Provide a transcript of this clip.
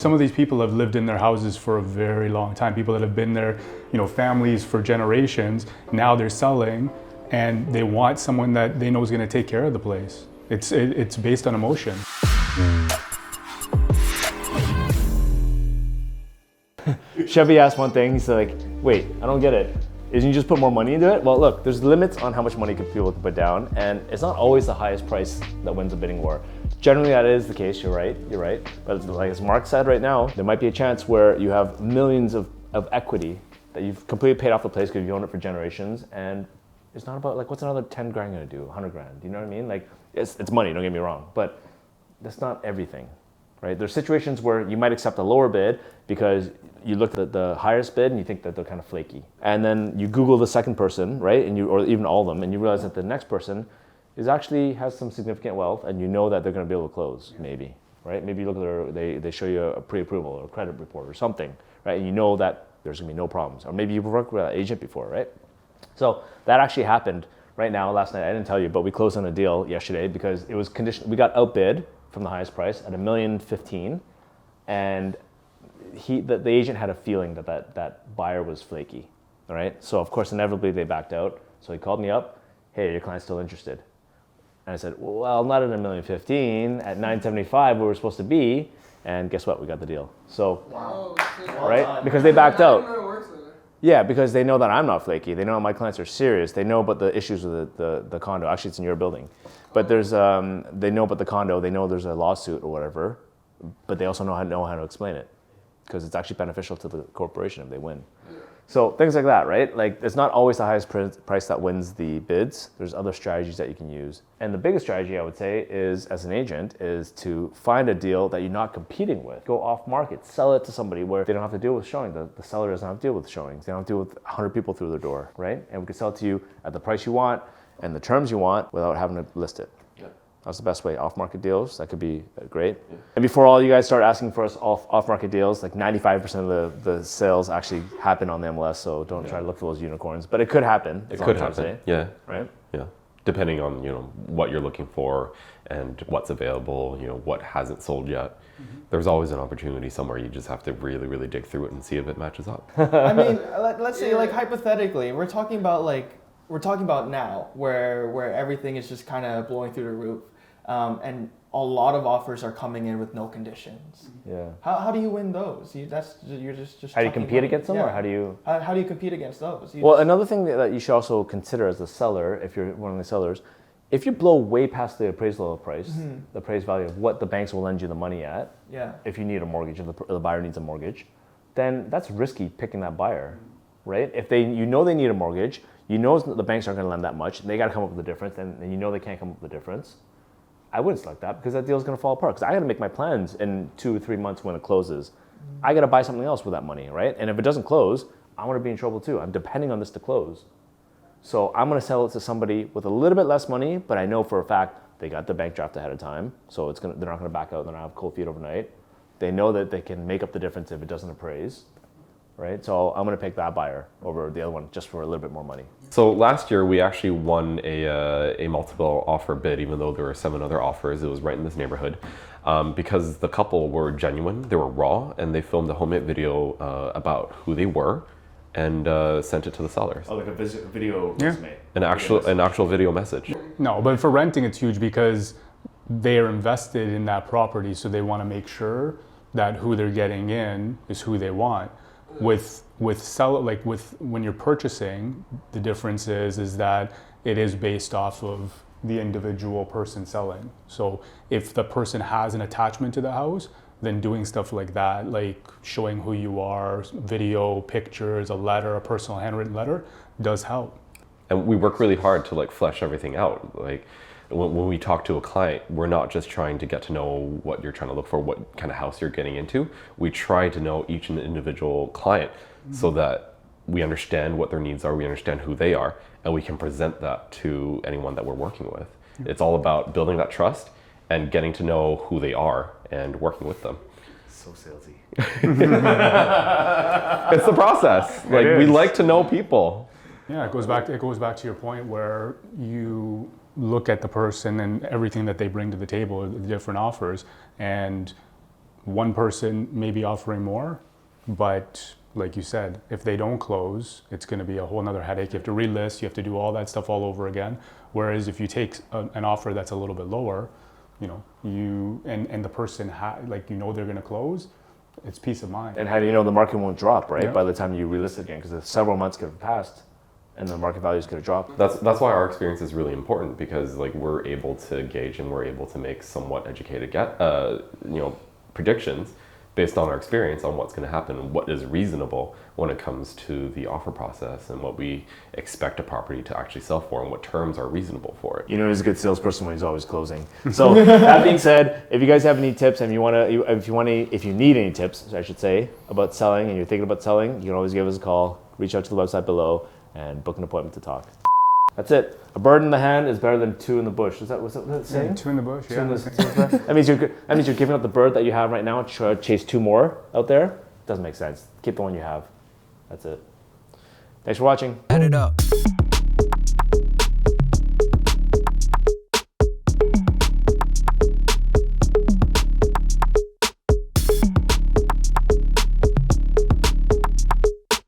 Some of these people have lived in their houses for a very long time. People that have been there, families for generations. Now they're selling, and they want someone that they know is going to take care of the place. It's based on emotion. Chevy asked one thing. He's like, "Wait, I don't get it. Isn't you just put more money into it?" Well, look, there's limits on how much money people can put down, and it's not always the highest price that wins a bidding war. Generally, that is the case. You're right. But like as Mark said, right now there might be a chance where you have millions of equity that you've completely paid off the place because you own it for generations, and it's not about like what's another 10 grand gonna do, 100 grand. Do you know what I mean? Like it's money. Don't get me wrong, but that's not everything, right? There's situations where you might accept a lower bid because you look at the highest bid and you think that they're kind of flaky, and then you Google the second person, right? Or even all of them, and you realize that the next person has some significant wealth, and you know that they're going to be able to close, maybe, right? Maybe you look at they show you a pre-approval or a credit report or something, right? And you know that there's going to be no problems. Or maybe you've worked with an agent before, right? So that actually happened right now, last night. I didn't tell you, but we closed on a deal yesterday because it was conditioned. We got outbid from the highest price at $1,015,000, and the agent had a feeling that buyer was flaky, all right? So of course, inevitably they backed out. So he called me up, "Hey, your client's still interested?" And I said, "Well, not at $1,015,000, at $975 where we're supposed to be." And guess what? We got the deal. So, wow. Right? Because they backed out. Yeah, because they know that I'm not flaky. They know my clients are serious. They know about the issues with the condo. Actually, it's in your building. But they know about the condo. They know there's a lawsuit or whatever. But they also know how to explain it, because it's actually beneficial to the corporation if they win. So things like that, right? Like it's not always the highest price that wins the bids. There's other strategies that you can use. And the biggest strategy I would say is, as an agent, is to find a deal that you're not competing with. Go off market, sell it to somebody where they don't have to deal with showing. The seller doesn't have to deal with showings. They don't have to deal with 100 people through their door, right? And we can sell it to you at the price you want and the terms you want without having to list it. That's the best way. Off-market deals, that could be great. Yeah. And before all you guys start asking for us off-market deals, like 95% of the sales actually happen on the MLS, so don't try to look for those unicorns. But it could happen. It could happen, yeah. Right? Yeah, depending on what you're looking for and what's available, what hasn't sold yet. Mm-hmm. There's always an opportunity somewhere. You just have to really, really dig through it and see if it matches up. I mean, let's say like hypothetically, we're talking about now where everything is just kind of blowing through the roof, and a lot of offers are coming in with no conditions. Yeah. How do you win those? You're just how do you compete against them, or how do you compete against those? Another thing that you should also consider as a seller, if you're one of the sellers, if you blow way past the appraisal price, the appraised value of what the banks will lend you the money at, if you need a mortgage, if the buyer needs a mortgage, then that's risky picking that buyer, right? If they need a mortgage, the banks aren't going to lend that much, and they got to come up with the difference, and they can't come up with the difference. I wouldn't select that because that deal's going to fall apart. Because I got to make my plans in 2 or 3 months when it closes. I got to buy something else with that money, right? And if it doesn't close, I'm going to be in trouble too. I'm depending on this to close. So I'm going to sell it to somebody with a little bit less money, but I know for a fact they got the bank draft ahead of time, so they're not going to back out. They're not going to have cold feet overnight. They know that they can make up the difference if it doesn't appraise. Right, so I'm going to pick that buyer over the other one just for a little bit more money. So last year we actually won a multiple offer bid, even though there were 7 other offers. It was right in this neighborhood, because the couple were genuine, they were raw, and they filmed a homemade video about who they were, and sent it to the sellers. Oh, like a video resume. An actual video message. No, but for renting it's huge because they are invested in that property, so they want to make sure that who they're getting in is who they want. When you're purchasing, the difference is that it is based off of the individual person selling. So if the person has an attachment to the house, then doing stuff like that, like showing who you are, video, pictures, a letter, a personal handwritten letter, does help. And we work really hard to flesh everything out. Like when we talk to a client, we're not just trying to get to know what you're trying to look for, what kind of house you're getting into. We try to know each individual client so that we understand what their needs are, we understand who they are, and we can present that to anyone that we're working with. It's all about building that trust and getting to know who they are and working with them. So salesy. It's the process. We like to know people. Yeah, it goes back to your point where you look at the person and everything that they bring to the table, the different offers, and one person may be offering more, but like you said, if they don't close, it's going to be a whole nother headache. You have to relist, you have to do all that stuff all over again. Whereas if you take an offer that's a little bit lower, you know, you and the person like, you know, they're going to close, it's peace of mind. And how do you know the market won't drop, right? Yeah. By the time you relist it again, because several months could have passed, and the market value is going to drop. That's why our experience is really important, because like we're able to gauge and we're able to make somewhat educated predictions based on our experience on what's going to happen and what is reasonable when it comes to the offer process and what we expect a property to actually sell for and what terms are reasonable for it. You know, he's a good salesperson when he's always closing. So that being said, if you guys have any tips and if you need any tips, I should say, about selling and you're thinking about selling, you can always give us a call, reach out to the website below, and book an appointment to talk. That's it. A bird in the hand is better than two in the bush. What's that saying? Two in the bush, yeah. That means you're giving up the bird that you have right now and try to chase two more out there. Doesn't make sense. Keep the one you have. That's it. Thanks for watching. Add it up.